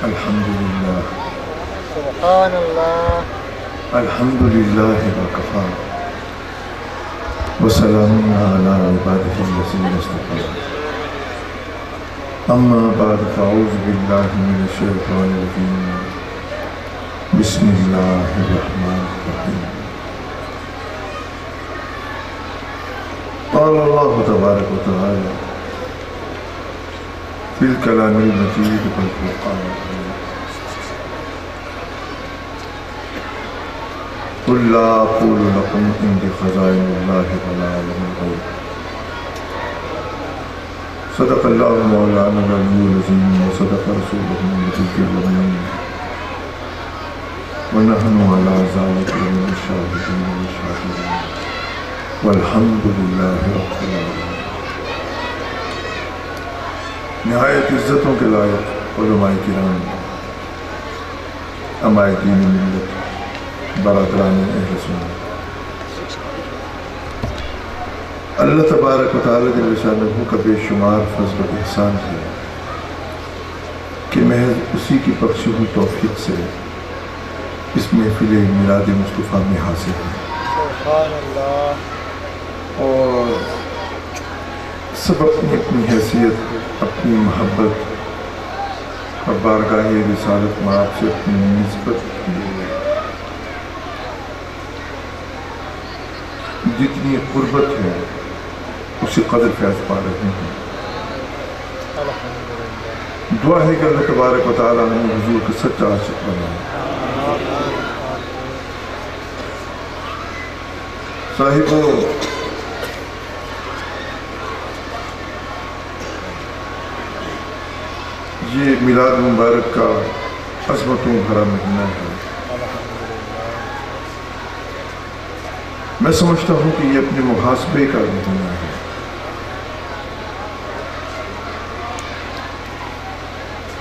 الحمدللہ سبحان اللہ الحمدللہ وکفا وسلام علی عبادہ الذین اصطفی اما بعد فاعوذ باللہ من الشیطان الرجیم بسم اللہ الرحمن الرحیم قال اللہ تبارک و تعالی فی الکلام المجید والفرقان الحمید قل لا اقول لكم عندي خزائن الله ولا اعلم الغیب صدق اللہ مولانا العلی العظیم وصدق رسولہ النبی الامین ونحن على ذلك من الشاهدين والشاكرين والحمد للہ رب العالمین۔ نہایت عزتوں کے لائق علماء کرام، عمائدین ملت، برادران اہل سنت، اللہ تبارک و تعالی جل شانہ کا بے شمار فضل و احسان ہے کہ محض اسی کی بخشی ہوئی توفیق سے اس محفل میلاد مصطفیٰ میں حاصل ہے، سبحان اللہ۔ اور سب اپنی اپنی حیثیت، اپنی محبت اور بارگاہ رسالت میں آپ سے اپنی نسبت جتنی قربت ہے اسی قدر فیض پا رہے ہیں۔ دعا ہے کہ اللہ تبارک و تعالیٰ نے حضور کے سچا عاشق بنائے۔ صاحبو، یہ میلاد مبارک کا عظمتوں بھرا مہینہ ہے۔ میں سمجھتا ہوں کہ یہ اپنے محاسبے کا مہینہ ہے۔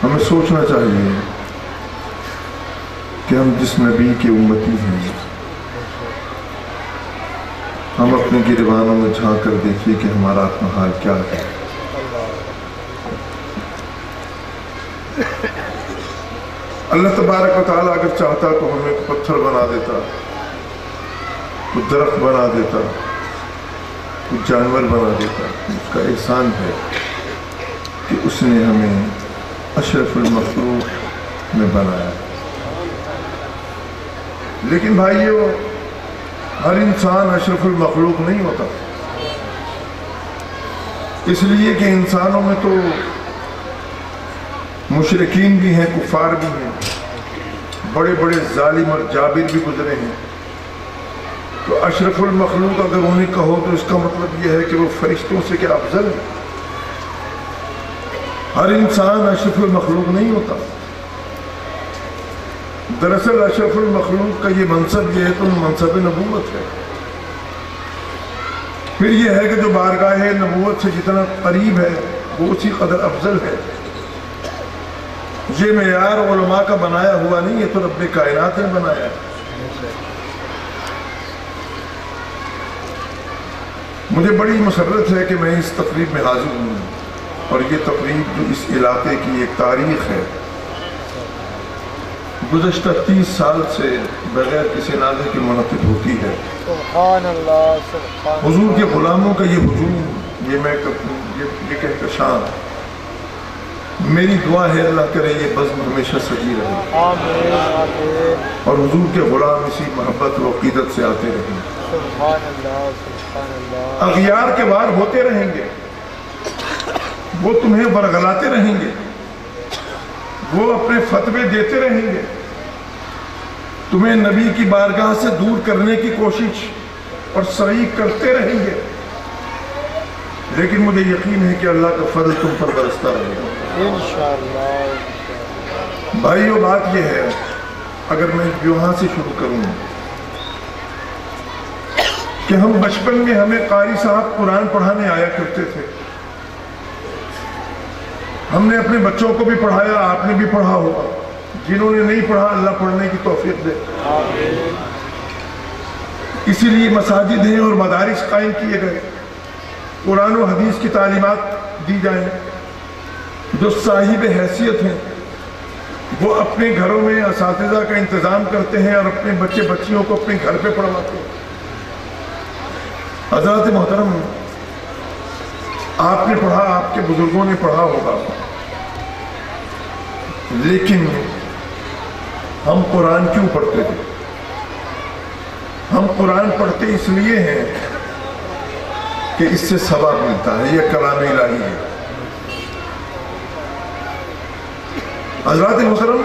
ہمیں سوچنا چاہیے کہ ہم جس نبی کے امتی ہیں، ہم اپنے گریبانوں میں جھانک کر دیکھیے کہ ہمارا اپنا حال کیا ہے۔ اللہ تبارک و تعالیٰ اگر چاہتا تو ہمیں ایک پتھر بنا دیتا، کچھ درخت بنا دیتا، کچھ جانور بنا دیتا۔ اس کا احسان ہے کہ اس نے ہمیں اشرف المخلوق میں بنایا۔ لیکن بھائیو، ہر انسان اشرف المخلوق نہیں ہوتا، اس لیے کہ انسانوں میں تو مشرکین بھی ہیں، کفار بھی ہیں، بڑے بڑے ظالم اور جابر بھی گزرے ہیں۔ تو اشرف المخلوق اگر انہیں کہو تو اس کا مطلب یہ ہے کہ وہ فرشتوں سے کیا افضل ہے؟ ہر انسان اشرف المخلوق نہیں ہوتا۔ دراصل اشرف المخلوق کا یہ منصب یہ ہے تو منصب نبوت ہے۔ پھر یہ ہے کہ جو بارگاہ نبوت سے جتنا قریب ہے وہ اسی قدر افضل ہے۔ یہ معیار علماء کا بنایا ہوا نہیں، یہ تو رب کائنات نے بنایا ہے۔ مجھے بڑی مسرت ہے کہ میں اس تقریب میں حاضر ہوں، اور یہ تقریب جو اس علاقے کی ایک تاریخ ہے، گزشتہ 30 سال سے بغیر کسی نعرے کے منعقد ہوتی ہے۔ سبحان اللہ، سبحان اللہ۔ حضور کے غلاموں کا یہ ہجوم، یہ کہکشاں، میری دعا ہے اللہ کرے یہ بزم ہمیشہ سجی رہے، آمین آمین۔ اور حضور کے غلام اسی محبت و عقیدت سے آتے رہیں۔ سبحان اللہ، سبحان اللہ۔ اغیار کے وار ہوتے رہیں گے، وہ تمہیں برگلاتے رہیں گے، وہ اپنے فتوے دیتے رہیں گے، تمہیں نبی کی بارگاہ سے دور کرنے کی کوشش اور سعی کرتے رہیں گے، لیکن مجھے یقین ہے کہ اللہ کا فضل تم پر برستا رہے گا انشاءاللہ۔ بھائیو۔ بات یہ ہے، اگر میں یہاں سے شروع کروں کہ ہم بچپن میں ہمیں قاری صاحب قرآن پڑھانے آیا کرتے تھے، ہم نے اپنے بچوں کو بھی پڑھایا، آپ نے بھی پڑھا ہوگا، جنہوں نے نہیں پڑھا اللہ پڑھنے کی توفیق دے۔ اسی لیے مساجد ہیں اور مدارس قائم کیے گئے، قرآن و حدیث کی تعلیمات دی جائیں۔ جو صاحب حیثیت ہیں وہ اپنے گھروں میں اساتذہ کا انتظام کرتے ہیں اور اپنے بچے بچیوں کو اپنے گھر پہ پڑھواتے ہیں۔ حضرات محترم، آپ نے پڑھا، آپ کے بزرگوں نے پڑھا ہوگا، لیکن ہم قرآن کیوں پڑھتے تھے؟ ہم قرآن پڑھتے اس لیے ہیں کہ اس سے ثواب ملتا ہے، یہ کلام الہی ہے۔ حضرات محترم،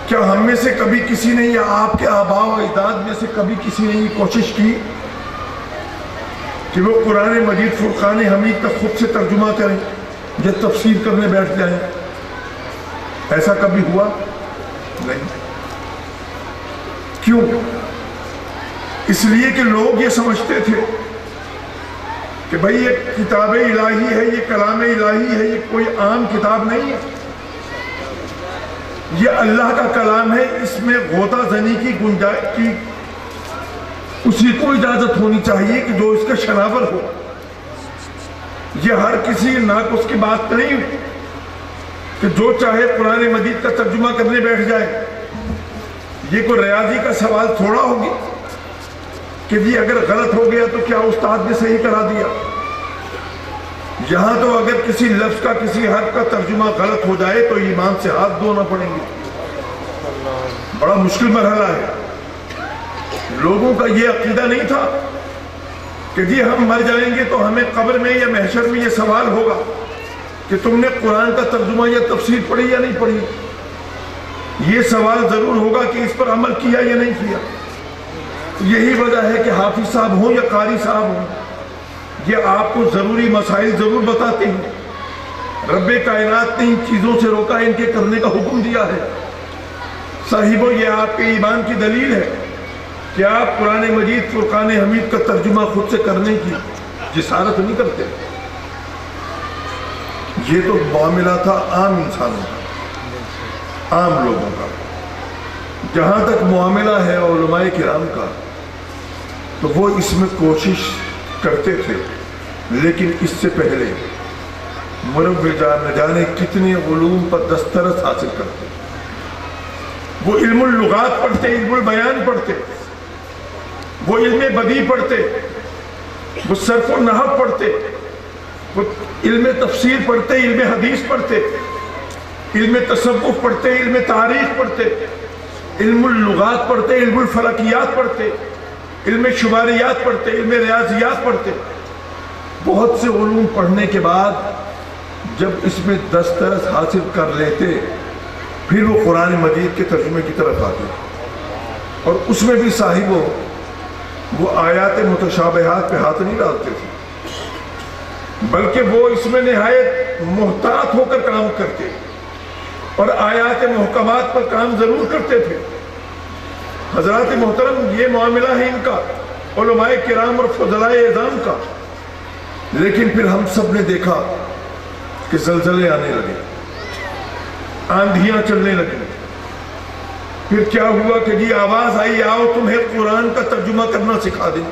کیا ہم میں سے کبھی کسی نے یا آپ کے آباء و اجداد میں سے کبھی کسی نے یہ کوشش کی کہ وہ قرآن مجید فرقان حمید کا خود سے ترجمہ کریں یا تفسیر کرنے بیٹھ جائیں؟ ایسا کبھی ہوا؟ نہیں۔ کیوں؟ اس لیے کہ لوگ یہ سمجھتے تھے کہ بھئی یہ کتاب الہی ہے، یہ کلام الہی ہے، یہ کوئی عام کتاب نہیں ہے، یہ اللہ کا کلام ہے، اس میں غوطہ زنی کی گنجائش کی اسی کو اجازت ہونی چاہیے کہ جو اس کا شناور ہو۔ یہ ہر کسی ناقص کی بات نہیں کہ جو چاہے قرآن مجید کا ترجمہ کرنے بیٹھ جائے۔ یہ کوئی ریاضی کا سوال تھوڑا ہوگی کہ جی اگر غلط ہو گیا تو کیا استاد نے صحیح کرا دیا؟ یہاں تو اگر کسی لفظ کا کسی حرف کا ترجمہ غلط ہو جائے تو ایمان سے ہاتھ دھونا پڑیں گے۔ بڑا مشکل مرحلہ ہے۔ لوگوں کا یہ عقیدہ نہیں تھا کہ جی ہم مر جائیں گے تو ہمیں قبر میں یا محشر میں یہ سوال ہوگا کہ تم نے قرآن کا ترجمہ یا تفسیر پڑھی یا نہیں پڑھی۔ یہ سوال ضرور ہوگا کہ اس پر عمل کیا یا نہیں کیا۔ یہی وجہ ہے کہ حافظ صاحب ہوں یا قاری صاحب ہوں، یہ آپ کو ضروری مسائل ضرور بتاتے ہیں۔ رب کائنات نے ان چیزوں سے روکا، ان کے کرنے کا حکم دیا ہے۔ صاحبو، یہ آپ کے ایمان کی دلیل ہے کہ آپ قرآن مجید فرقان حمید کا ترجمہ خود سے کرنے کی جسارت نہیں کرتے۔ یہ تو معاملہ تھا عام انسانوں کا، عام لوگوں کا۔ جہاں تک معاملہ ہے علماء کرام کا تو وہ اس میں کوشش کرتے تھے، لیکن اس سے پہلے مروجان نہ جانے کتنے علوم پر دسترس حاصل کرتے۔ وہ علم اللغات پڑھتے، علم البیان پڑھتے، وہ علم بدیع پڑھتے، وہ صرف و نحو پڑھتے، وہ علم تفسیر پڑھتے، علم حدیث پڑھتے، علم تصوف پڑھتے، علم تاریخ پڑھتے، علم اللغات پڑھتے، علم الفلکیات پڑھتے، علم شماریات پڑھتے، علم ریاضیات پڑھتے۔ بہت سے علوم پڑھنے کے بعد جب اس میں دسترس حاصل کر لیتے پھر وہ قرآن مجید کے ترجمے کی طرف آتے، اور اس میں بھی صاحبوں وہ آیات متشابہات پہ ہاتھ نہیں ڈالتے تھے، بلکہ وہ اس میں نہایت محتاط ہو کر کام کرتے اور آیات محکمات پر کام ضرور کرتے تھے۔ حضرات محترم، یہ معاملہ ہے ان کا، علماء کرام اور فضلاء اعظام کا۔ لیکن پھر ہم سب نے دیکھا کہ زلزلے آنے لگے، آندھیاں چلنے لگی۔ پھر کیا ہوا کہ جی آواز آئی، آؤ تمہیں قرآن کا ترجمہ کرنا سکھا دیں۔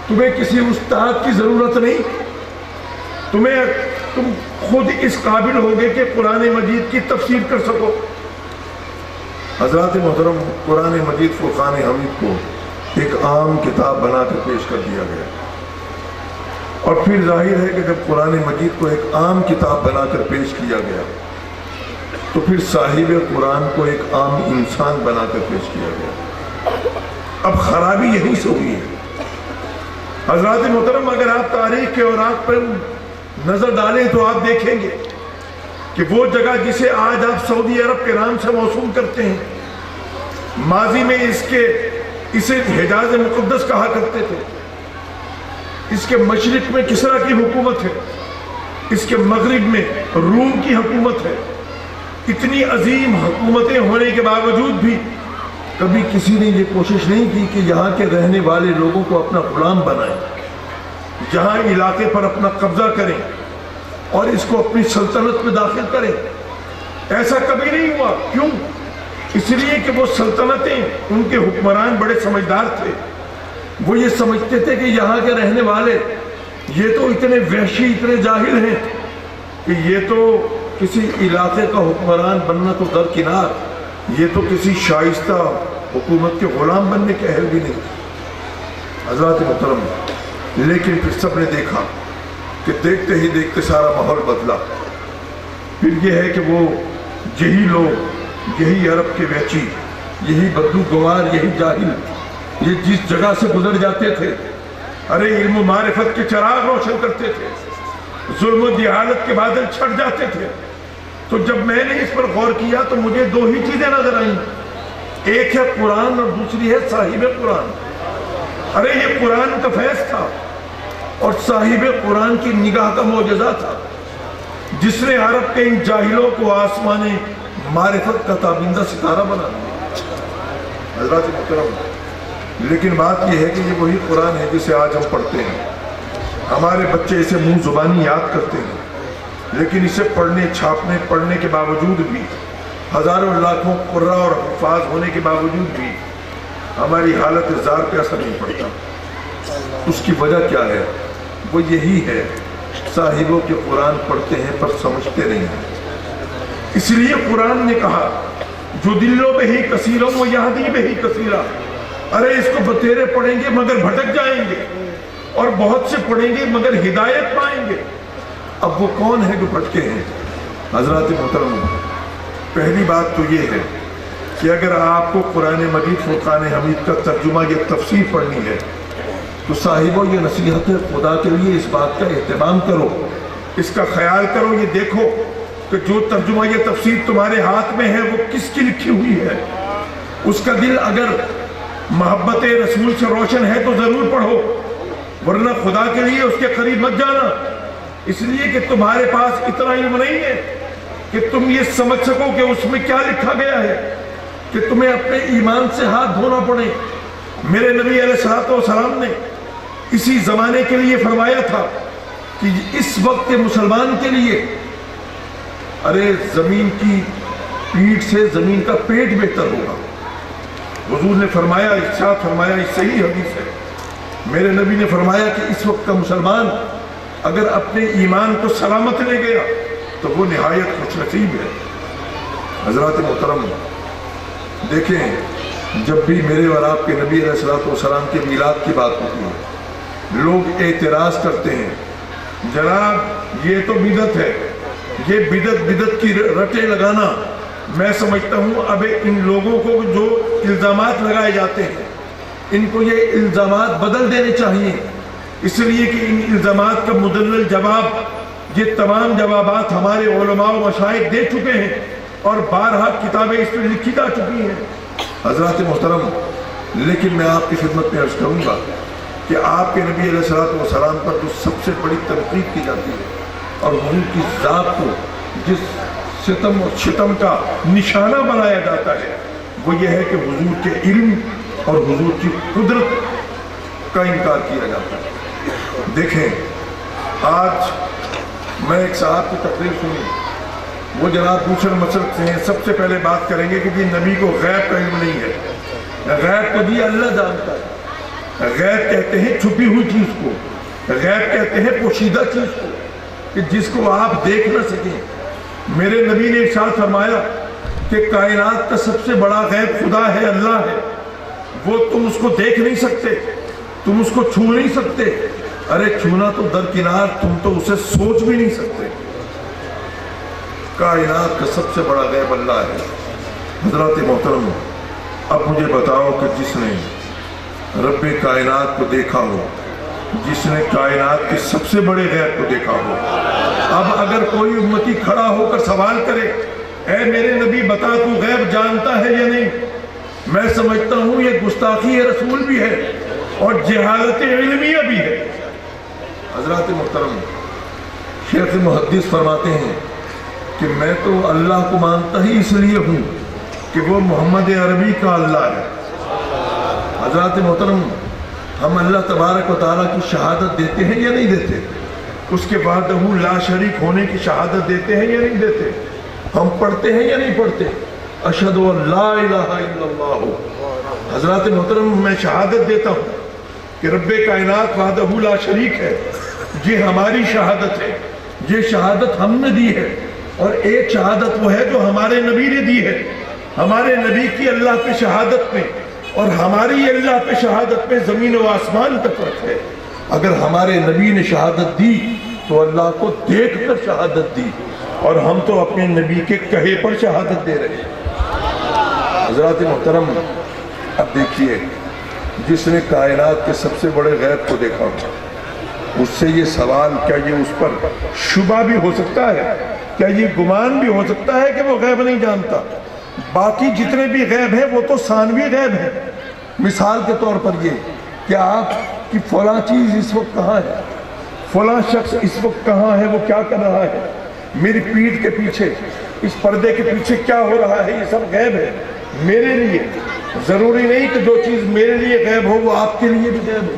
تمہیں کسی استاد کی ضرورت نہیں، تم خود اس قابل ہوگے کہ قرآن مجید کی تفسیر کر سکو۔ حضرات محترم، قرآن مجید فرقان حمید کو ایک عام کتاب بنا کر پیش کر دیا گیا، اور پھر ظاہر ہے کہ جب قرآن مجید کو ایک عام کتاب بنا کر پیش کیا گیا تو پھر صاحب قرآن کو ایک عام انسان بنا کر پیش کیا گیا۔ اب خرابی یہیں سے ہوئی ہے۔ حضرات محترم، اگر آپ تاریخ کے اوراق پر نظر ڈالیں تو آپ دیکھیں گے کہ وہ جگہ جسے آج آپ سعودی عرب کے نام سے موسوم کرتے ہیں، ماضی میں اسے حجاز مقدس کہا کرتے تھے۔ اس کے مشرق میں کسرا کی حکومت ہے، اس کے مغرب میں روم کی حکومت ہے۔ اتنی عظیم حکومتیں ہونے کے باوجود بھی کبھی کسی نے یہ کوشش نہیں کی کہ یہاں کے رہنے والے لوگوں کو اپنا غلام بنائیں، جہاں علاقے پر اپنا قبضہ کریں اور اس کو اپنی سلطنت میں داخل کریں۔ ایسا کبھی نہیں ہوا۔ کیوں؟ اس لیے کہ وہ سلطنتیں، ان کے حکمران بڑے سمجھدار تھے۔ وہ یہ سمجھتے تھے کہ یہاں کے رہنے والے یہ تو اتنے وحشی، اتنے جاہل ہیں کہ یہ تو کسی علاقے کا حکمران بننا تو درکنار، یہ تو کسی شائستہ حکومت کے غلام بننے کے اہل بھی نہیں۔ حضرات محترم، لیکن پھر سب نے دیکھا کہ دیکھتے ہی دیکھتے سارا ماحول بدلا۔ پھر یہ ہے کہ وہ یہی لوگ، یہی عرب کے ویچی، یہی بدو گوار، یہی جاہل، یہ جس جگہ سے گزر جاتے تھے، ارے علم و معرفت کے چراغ روشن کرتے تھے، ظلم و جہالت کے بادل چھٹ جاتے تھے۔ تو جب میں نے اس پر غور کیا تو مجھے دو ہی چیزیں نظر آئیں، ایک ہے قرآن اور دوسری ہے صاحب قرآن۔ ارے یہ قرآن کا فیض تھا اور صاحب قرآن کی نگاہ کا معجزہ تھا، جس نے عرب کے ان جاہلوں کو آسمان معرفت کا تابندہ ستارہ بنا دیا۔ حضرات محترم، لیکن بات یہ ہے کہ یہ وہی قرآن ہے جسے آج ہم پڑھتے ہیں، ہمارے بچے اسے منہ زبانی یاد کرتے ہیں، لیکن اسے پڑھنے چھاپنے پڑھنے کے باوجود بھی، ہزاروں لاکھوں قراء اور حفاظ ہونے کے باوجود بھی ہماری حالت زار پہ اثر نہیں پڑتا۔ اس کی وجہ کیا ہے؟ وہ یہی ہے، صاحبوں کے قرآن پڑھتے ہیں پر سمجھتے نہیں ہیں۔ اس لیے قرآن نے کہا جو دلوں میں ہی کثیروں وہ یہدی میں ہی کثیرہ، ارے اس کو بتیرے پڑھیں گے مگر بھٹک جائیں گے، اور بہت سے پڑھیں گے مگر ہدایت پائیں گے۔ اب وہ کون ہے جو بھٹکے ہیں؟ حضرات محترم، پہلی بات تو یہ ہے کہ اگر آپ کو قرآن مجید فرقان حمید کا ترجمہ یا تفسیر پڑھنی ہے تو صاحبوں یہ نصیحت ہے، خدا کے لیے اس بات کا اہتمام کرو، اس کا خیال کرو، یہ دیکھو کہ جو ترجمہ یا تفسیر تمہارے ہاتھ میں ہے وہ کس کی لکھی ہوئی ہے۔ اس کا دل اگر محبت رسول سے روشن ہے تو ضرور پڑھو، ورنہ خدا کے لیے اس کے قریب مت جانا، اس لیے کہ تمہارے پاس اتنا علم نہیں ہے کہ تم یہ سمجھ سکو کہ اس میں کیا لکھا گیا ہے، کہ تمہیں اپنے ایمان سے ہاتھ دھونا پڑے۔ میرے نبی علیہ السلام نے اسی زمانے کے لیے فرمایا تھا کہ اس وقت مسلمان کے لیے ارے زمین کی پیٹھ سے زمین کا پیٹ بہتر ہوگا۔ حضور نے فرمایا، ارشاد فرمایا، اس صحیح حدیث ہے، میرے نبی نے فرمایا کہ اس وقت کا مسلمان اگر اپنے ایمان کو سلامت لے گیا تو وہ نہایت خوش نصیب ہے۔ حضرات محترم، دیکھیں جب بھی میرے اور آپ کے نبی علیہ السلام کے میلاد کی بات ہوتی ہے، لوگ اعتراض کرتے ہیں، جناب یہ تو بدعت ہے، یہ بدعت کی رٹیں لگانا۔ میں سمجھتا ہوں اب ان لوگوں کو جو الزامات لگائے جاتے ہیں ان کو یہ الزامات بدل دینے چاہیے، اس لیے کہ ان الزامات کا مدلل جواب یہ تمام جوابات ہمارے علماء و مشائخ دے چکے ہیں اور بارہا کتابیں اس پر لکھی جا چکی ہیں۔ حضرات محترم، لیکن میں آپ کی خدمت میں عرض کروں گا کہ آپ کے نبی علیہ السلام پر جو سب سے بڑی تنقید کی جاتی ہے اور حضور کی ذات کو جس ستم اور شتم کا نشانہ بنایا جاتا ہے وہ یہ ہے کہ حضور کے علم اور حضور کی قدرت کا انکار کیا جاتا ہے۔ دیکھیں آج میں ایک صاحب کی تقریر سنی، وہ جناب دوسرے مسلک سے ہیں، سب سے پہلے بات کریں گے کہ جی نبی کو غیب کا علم نہیں ہے، غیب کو جی اللہ جانتا ہے۔ غیب کہتے ہیں چھپی ہوئی چیز کو، غیب کہتے ہیں پوشیدہ چیز کو کہ جس کو آپ دیکھ نہ سکیں۔ میرے نبی نے ارشاد فرمایا کہ کائنات کا سب سے بڑا غیب خدا ہے، اللہ ہے، وہ تم اس کو دیکھ نہیں سکتے، تم اس کو چھو نہیں سکتے، ارے چھونا تو درکنار، تم تو اسے سوچ بھی نہیں سکتے۔ کائنات کا سب سے بڑا غیب اللہ ہے۔ حضرات محترم، اب مجھے بتاؤ کہ جس نے رب کائنات کو دیکھا ہو، جس نے کائنات کے سب سے بڑے غیب کو دیکھا ہو، اب اگر کوئی امتی کھڑا ہو کر سوال کرے اے میرے نبی بتا تو غیب جانتا ہے یا نہیں، میں سمجھتا ہوں یہ گستاخی رسول بھی ہے اور جہالت علمیہ بھی ہے۔ حضرات محترم، شیخ محدث فرماتے ہیں کہ میں تو اللہ کو مانتا ہی اس لیے ہوں کہ وہ محمد عربی کا اللہ ہے۔ حضرات محترم، ہم اللہ تبارک و تعالیٰ کی شہادت دیتے ہیں یا نہیں دیتے؟ اس کے بعد لا شریک ہونے کی شہادت دیتے ہیں یا نہیں دیتے؟ ہم پڑھتے ہیں یا نہیں پڑھتے؟ اشہد ان لا الہ الا اللہ۔ حضرات محترم، میں شہادت دیتا ہوں کہ رب کائنات وحدہ لا شریک ہے، یہ ہماری شہادت ہے، یہ شہادت ہم نے دی ہے۔ اور ایک شہادت وہ ہے جو ہمارے نبی نے دی ہے. ہمارے نبی کی اللہ پہ شہادت میں اور ہماری اللہ پہ شہادت میں زمین و آسمان کا فرق ہے. اگر ہمارے نبی نے شہادت دی تو اللہ کو دیکھ کر شہادت دی، اور ہم تو اپنے نبی کے کہے پر شہادت دے رہے ہیں. حضرات محترم، اب دیکھیے، جس نے کائنات کے سب سے بڑے غیب کو دیکھا ہو، اس سے یہ سوال، کیا یہ اس پر شبہ بھی ہو سکتا ہے؟ کیا یہ گمان بھی ہو سکتا ہے کہ وہ غیب نہیں جانتا؟ باقی جتنے بھی غیب ہیں وہ تو ثانوی غیب ہیں. مثال کے طور پر یہ کہ آپ کی فلاں چیز اس وقت کہاں ہے، فلاں شخص اس وقت کہاں ہے، وہ کیا کر رہا ہے، میری پیٹھ کے پیچھے، اس پردے کے پیچھے کیا ہو رہا ہے، یہ سب غیب ہے میرے لیے. ضروری نہیں کہ جو چیز میرے لیے غیب ہو وہ آپ کے لیے بھی غیب ہو.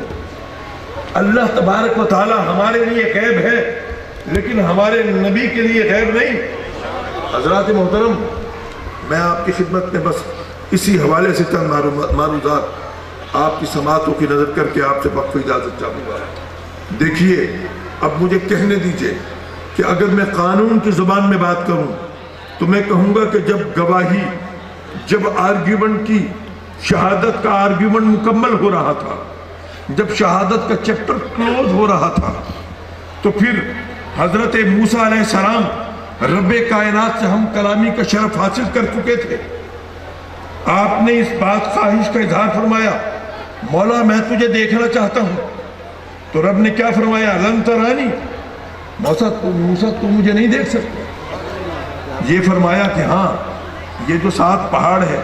اللہ تبارک و تعالی ہمارے لیے غیب ہے لیکن ہمارے نبی کے لیے غیب نہیں. حضرات محترم، میں آپ کی خدمت میں بس اسی حوالے سے چند معروضات آپ کی سماعتوں کی نظر کر کے آپ سے وقف اجازت چاہوں گا. دیکھیے، اب مجھے کہنے دیجئے کہ اگر میں قانون کی زبان میں بات کروں تو میں کہوں گا کہ جب گواہی، جب آرگیومنٹ کی، شہادت کا آرگیومنٹ مکمل ہو رہا تھا، جب شہادت کا چیپٹر کلوز ہو رہا تھا، تو پھر حضرت موسیٰ علیہ السلام رب کائنات سے ہم کلامی کا شرف حاصل کر چکے تھے. آپ نے اس بات خواہش کا اظہار فرمایا، مولا میں تجھے دیکھنا چاہتا ہوں. تو رب نے کیا فرمایا؟ لن ترانی، موسیٰ تو مجھے نہیں دیکھ سکتے. یہ فرمایا کہ ہاں، یہ جو 7 پہاڑ ہے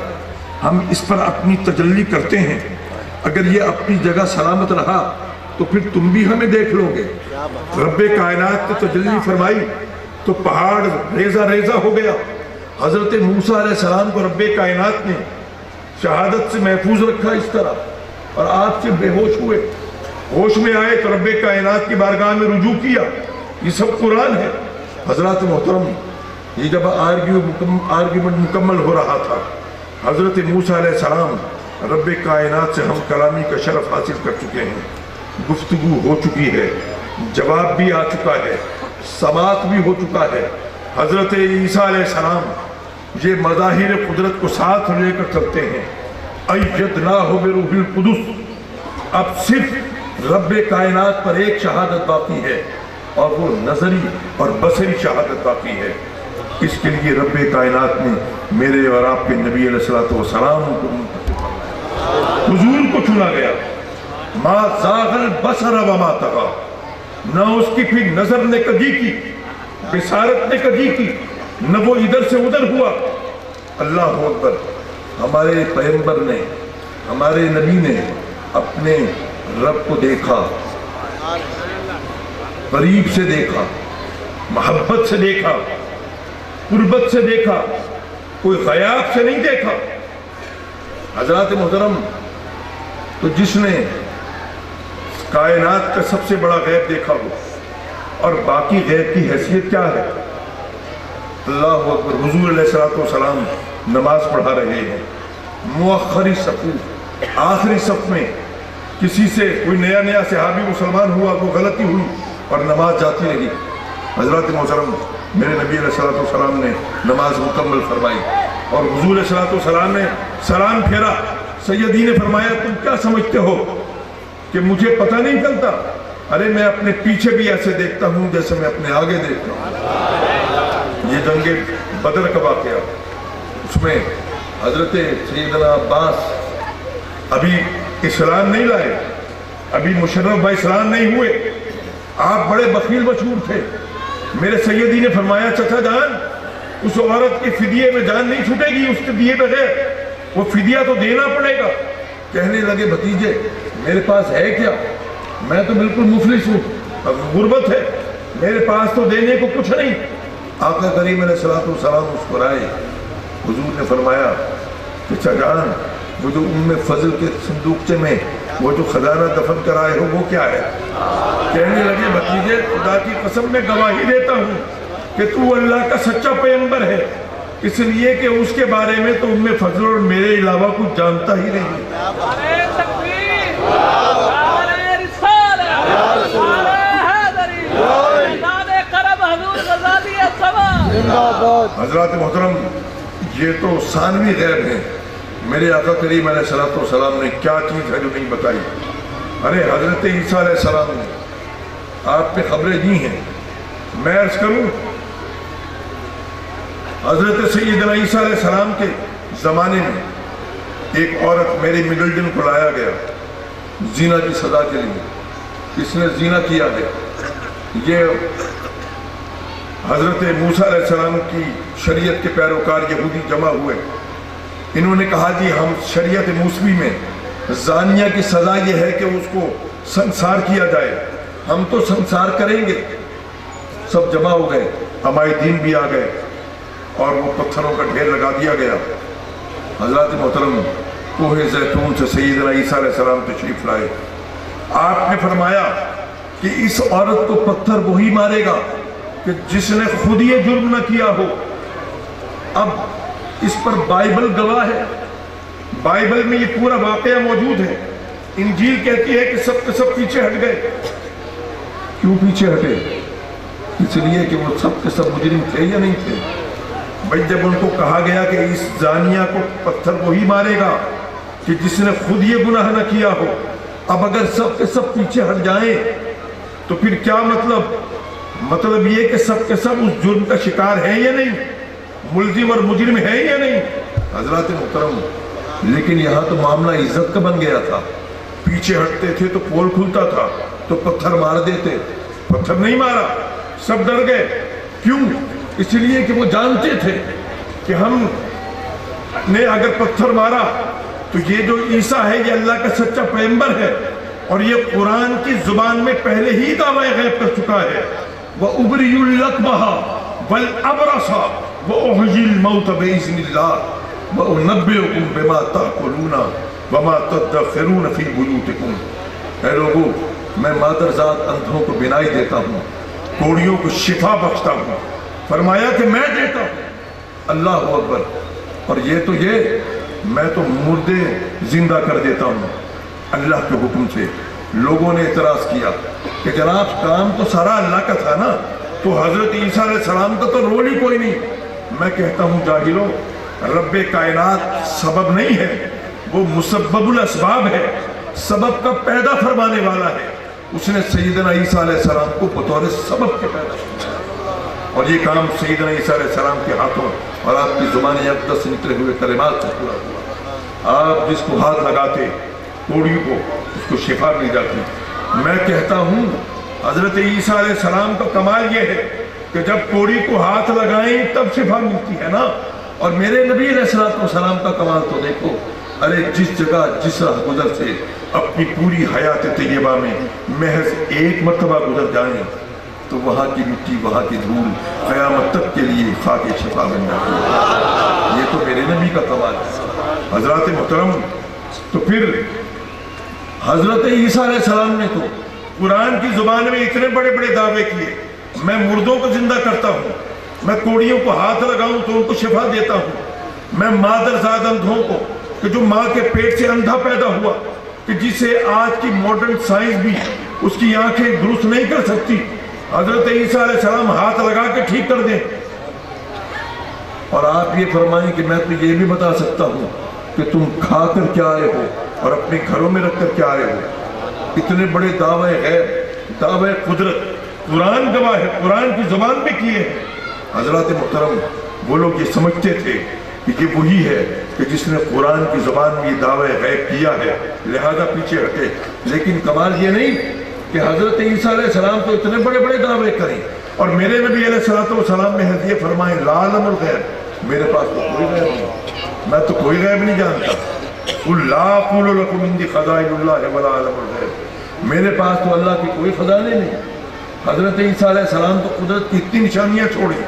ہم اس پر اپنی تجلی کرتے ہیں، اگر یہ اپنی جگہ سلامت رہا تو پھر تم بھی ہمیں دیکھ لو گے. رب کائنات کی تجلی فرمائی تو پہاڑ ریزہ ریزہ ہو گیا. حضرت موسیٰ علیہ السلام کو رب کائنات نے شہادت سے محفوظ رکھا اس طرح، اور آپ سے بے ہوش ہوئے، ہوش میں آئے تو رب کائنات کی بارگاہ میں رجوع کیا. یہ سب قرآن ہے. حضرات محترم، یہ جب آرگیومنٹ مکمل ہو رہا تھا، حضرت موسیٰ علیہ السلام رب کائنات سے ہم کلامی کا شرف حاصل کر چکے ہیں، گفتگو ہو چکی ہے، جواب بھی آ چکا ہے، سماعت بھی ہو چکا ہے. حضرت عیسیٰ علیہ السلام یہ مظاہر قدرت کو ساتھ لے کر چلتے ہیں. ایدناہ بروح القدس. اب صرف رب کائنات پر ایک شہادت باقی ہے اور وہ نظری اور بصری شہادت باقی ہے. اس کے لیے رب کائنات نے میرے اور آپ کے نبی علیہ السلام کو حضور کو چنا گیا. ما زاغ البصر وما طغى. نہ اس کی پھر نظر نے کجی کی، بصارت نے کجی کی، نہ وہ ادھر سے ادھر ہوا. اللہ اکبر. ہمارے پیغمبر نے، ہمارے نبی نے اپنے رب کو دیکھا، قریب سے دیکھا، محبت سے دیکھا، قربت سے دیکھا، کوئی غیاب سے نہیں دیکھا. حضرات محترم، تو جس نے کائنات کا سب سے بڑا غیب دیکھا ہو، اور باقی غیب کی حیثیت کیا ہے؟ اللہ اکبر. حضور علیہ السلام نماز پڑھا رہے ہیں، مؤخری صف، آخری صف میں کسی سے کوئی نیا صحابی مسلمان ہوا، کوئی غلطی ہوئی اور نماز جاتی رہی. حضرات محترم، میرے نبی علیہ السلام نے نماز مکمل فرمائی اور حضور علیہ السلام نے سلام پھیرا. سیدی نے فرمایا، تم کیا سمجھتے ہو کہ مجھے پتہ نہیں چلتا؟ ارے میں اپنے پیچھے بھی ایسے دیکھتا ہوں جیسے میں اپنے آگے دیکھتا ہوں. یہ جنگ بدر کا واقعہ، اس میں حضرت سیدنا عباس ابھی اسلام نہیں لائے، ابھی مشرف بھائی اسلام نہیں ہوئے، آپ بڑے بخیل مشہور تھے. میرے سیدی نے فرمایا، چچا جان، اس عورت کے فدیے میں جان نہیں چھوٹے گی اس کے دیے بغیر، وہ فدیہ تو دینا پڑے گا. کہنے لگے، بھتیجے میرے پاس ہے کیا؟ میں تو بالکل مفلس ہوں، غربت ہے، میرے پاس تو دینے کو کچھ نہیں. آقا کریم علیہ السلام مسکرائے. حضور نے فرمایا، چچا جان، وہ جو فضل کے صندوقچے میں وہ جو خزانہ دفن کرائے ہو وہ کیا ہے؟ کہنے لگے، بھتیجے خدا کی قسم میں گواہی دیتا ہوں کہ تو اللہ کا سچا پیغمبر ہے، اس لیے کہ اس کے بارے میں تو فضل اور میرے علاوہ کچھ جانتا ہی نہیں. نعرہ تکبیر، نعرہ رسالت، نعرہ حیدری، نعرہ کرم حضور غزالی السماء. زندہ باد حضرات محترم، یہ تو ثانوی غیب ہے. میرے آقا کریم علیہ الصلوۃ والسلام نے کیا چیز ہے جو نہیں بتائی. ارے حضرت عیسیٰ علیہ السلام نے آپ پہ خبریں دی ہیں. میں عرض کروں، حضرت سیدنا عیسیٰ علیہ السلام کے زمانے میں ایک عورت میری مڈلٹن کو لایا گیا زنا کی سزا کے لیے. اس نے زنا کیا ہے. یہ حضرت موسیٰ علیہ السلام کی شریعت کے پیروکار یہودی جمع ہوئے. انہوں نے کہا جی ہم شریعت موسوی میں زانیہ کی سزا یہ ہے کہ اس کو سنسار کیا جائے، ہم تو سنسار کریں گے. سب جمع ہو گئے، ہمارے دین بھی آ گئے اور وہ پتھروں کا ڈھیر لگا دیا گیا. حضرات محترم، کوہ زیتون سے سیدنا عیسیٰ علیہ السلام تشریف لائے. آپ نے فرمایا کہ اس عورت کو پتھر وہی مارے گا کہ جس نے خود یہ جرم نہ کیا ہو. اب اس پر بائبل گواہ ہے، بائبل میں یہ پورا واقعہ موجود ہے. انجیل کہتی ہے کہ سب کے سب پیچھے ہٹ گئے. کیوں پیچھے ہٹے؟ اس لیے کہ وہ سب کے سب مجرم تھے یا نہیں تھے؟ بھائی جب ان کو کہا گیا کہ اس زانیہ کو پتھر وہی مارے گا کہ جس نے خود یہ گناہ نہ کیا ہو، اب اگر سب کے سب پیچھے ہٹ جائیں تو پھر کیا مطلب یہ کہ سب کے سب اس جرم کا شکار ہیں یا نہیں، ملزم اور مجرم ہیں یا نہیں. حضرات محترم، لیکن یہاں تو معاملہ عزت کا بن گیا تھا. پیچھے ہٹتے تھے تو پول کھلتا تھا تو پتھر مار دیتے. پتھر نہیں مارا، سب ڈر گئے. کیوں؟ اس لیے کہ وہ جانتے تھے کہ ہم نے اگر پتھر مارا تو یہ جو عیسیٰ ہے یہ اللہ کا سچا پیغمبر ہے اور یہ قرآن کی زبان میں پہلے ہی دعویٰ غیب کر چکا ہے. وَأُبْرِئُ الْأَكْمَحَ وَالْأَبْرَصَ وَأُحْيِي الْمَوْتَ بِإِذْنِ اللَّهِ وَأُنَبِّئُكُم بِمَا تَأْكُلُونَ وَمَا تَدَّخِرُونَ فِي بُيُوتِكُمْ. اے لوگو، میں مادرزاد اندھوں کو بینائی دیتا ہوں، کوڑیوں کو شفا بخشتا ہوں. فرمایا کہ میں دیتا ہوں. اللہ اکبر. اور یہ میں تو مردے زندہ کر دیتا ہوں اللہ کے حکم سے. لوگوں نے اعتراض کیا کہ جناب کام تو سارا اللہ کا تھا نا، تو حضرت عیسیٰ علیہ السلام کا تو رول ہی کوئی نہیں. میں کہتا ہوں جاہلو، رب کائنات سبب نہیں ہے، وہ مسبب الاسباب ہے، سبب کا پیدا فرمانے والا ہے. اس نے سیدنا عیسیٰ علیہ السلام کو بطور سبب کے پیدا کیا اور یہ کام سیدنا عیسیٰ علیہ السلام کے ہاتھوں اور آپ کی زبان اقدس سے نکلے ہوئے کلمات سے پورا ہوا. آپ جس کو ہاتھ لگاتے کوڑی کو، اس کو شفا مل جاتی. میں کہتا ہوں حضرت عیسیٰ علیہ السلام کا کمال یہ ہے کہ جب کوڑی کو ہاتھ لگائیں تب شفا ملتی ہے نا. اور میرے نبی علیہ السلام کا کمال تو دیکھو، ارے جس جگہ جس راہ گزر سے اپنی پوری حیات طیبہ میں محض ایک مرتبہ گزر جائیں تو وہاں کی مٹی، وہاں کی دھول قیامت تک کے لیے خاک شفا بن جاتی ہے. یہ تو میرے نبی کا کمال ہے. حضرات محترم، تو پھر حضرت عیسیٰ علیہ السلام نے تو قرآن کی زبان میں اتنے بڑے بڑے دعوے کیے. میں مردوں کو زندہ کرتا ہوں، میں کوڑیوں کو ہاتھ لگاؤں تو ان کو شفا دیتا ہوں، میں مادرزاد اندھوں کو کہ جو ماں کے پیٹ سے اندھا پیدا ہوا، کہ جسے آج کی ماڈرن سائنس بھی اس کی آنکھیں درست نہیں کر سکتی، حضرت عیسیٰ علیہ السلام ہاتھ لگا کے ٹھیک کر دیں. اور آپ یہ فرمائیں کہ میں تو یہ بھی بتا سکتا ہوں کہ تم کھا کر کیا آئے ہو اور اپنے گھروں میں رکھ کر کیا آئے ہو. اتنے بڑے دعوے غیب، دعوے قدرت قرآن گواہ ہے، قرآن کی زبان میں کیے ہیں. حضرات محترم، وہ لوگ یہ سمجھتے تھے کہ یہ وہی ہے کہ جس نے قرآن کی زبان میں یہ دعوے غیب کیا ہے، لہذا پیچھے ہٹے. لیکن کمال یہ نہیں کہ حضرت عیسیٰ علیہ السلام تو اتنے بڑے بڑے دعوے کریں اور میرے نبی علیہ السلام میں یہ فرمائیں لا علم الغیب، میرے پاس تو کوئی غیب نہیں، میں تو کوئی غیب نہیں جانتا. قل لا اقول لکم عندی خزائن اللہ ولا اعلم الغیب، میرے پاس تو اللہ کی کوئی خزانے نہیں. حضرت عیسیٰ علیہ السلام تو قدرت کی اتنی نشانیاں چھوڑی.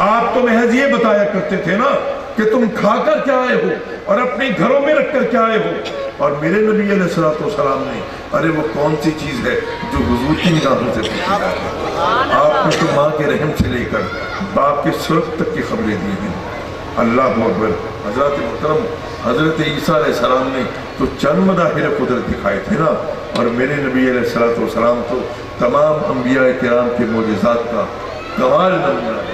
آپ تو محض یہ بتایا کرتے تھے نا کہ تم کھا کر کیا آئے ہو اور اپنے گھروں میں رکھ کر کیا آئے ہو. اور میرے نبی علیہ السلام نے ارے وہ کون سی چیز ہے جو حضور کی نگاہوں سے پوچھی جاتی ہے. آپ نے تو ماں کے رحم سے لے کر باپ کے سرخ تک کی خبریں دی ہیں. اللہ اکبر. حضرت محترم، حضرت عیسیٰ علیہ السلام نے تو چند مظاہر قدرت دکھائے تھے نا، اور میرے نبی علیہ السلام تو تمام انبیاء کرام کے معجزات کا کمال نمونہ ہے.